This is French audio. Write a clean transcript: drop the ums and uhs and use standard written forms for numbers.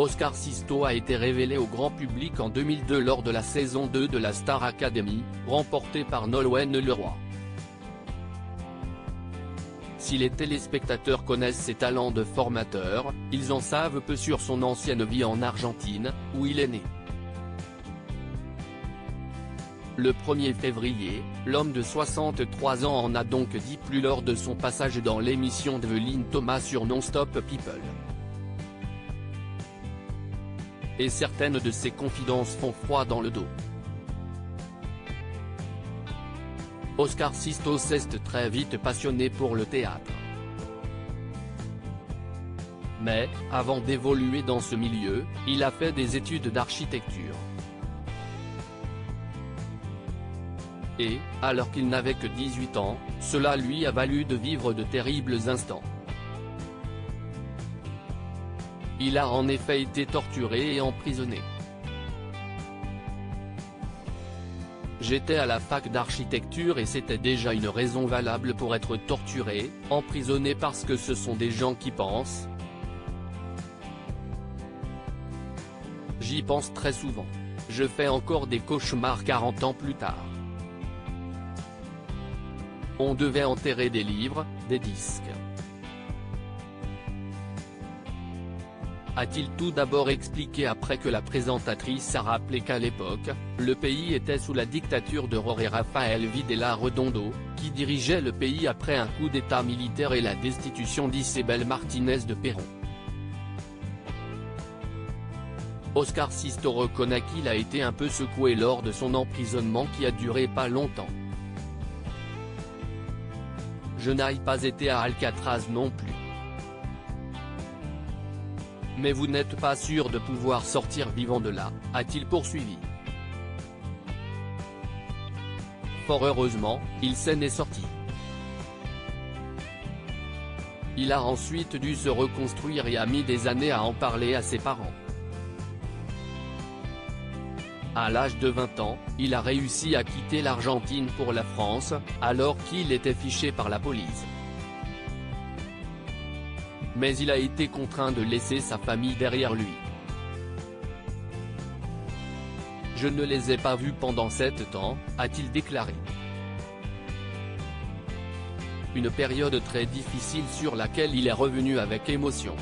Oscar Sisto a été révélé au grand public en 2002 lors de la saison 2 de la Star Academy, remportée par Nolwenn Leroy. Si les téléspectateurs connaissent ses talents de formateur, ils en savent peu sur son ancienne vie en Argentine, où il est né. Le 1er février, l'homme de 63 ans en a donc dit plus lors de son passage dans l'émission d'Evelyne Thomas sur Non-Stop People. Et certaines de ses confidences font froid dans le dos. Oscar Sisto s'est très vite passionné pour le théâtre. Mais, avant d'évoluer dans ce milieu, il a fait des études d'architecture. Et, alors qu'il n'avait que 18 ans, cela lui a valu de vivre de terribles instants. Il a en effet été torturé et emprisonné. J'étais à la fac d'architecture et c'était déjà une raison valable pour être torturé, emprisonné parce que ce sont des gens qui pensent. J'y pense très souvent. Je fais encore des cauchemars 40 ans plus tard. On devait enterrer des livres, des disques. A-t-il tout d'abord expliqué après que la présentatrice a rappelé qu'à l'époque, le pays était sous la dictature de Jorge Rafael Videla Redondo, qui dirigeait le pays après un coup d'état militaire et la destitution d'Isabel Martínez de Perón. Oscar Sisto reconnaît qu'il a été un peu secoué lors de son emprisonnement qui a duré pas longtemps. Je n'ai pas été à Alcatraz non plus. Mais vous n'êtes pas sûr de pouvoir sortir vivant de là, a-t-il poursuivi. Fort heureusement, il s'en est sorti. Il a ensuite dû se reconstruire et a mis des années à en parler à ses parents. À l'âge de 20 ans, il a réussi à quitter l'Argentine pour la France, alors qu'il était fiché par la police. Mais il a été contraint de laisser sa famille derrière lui. Je ne les ai pas vus pendant 7 ans, a-t-il déclaré. Une période très difficile sur laquelle il est revenu avec émotion.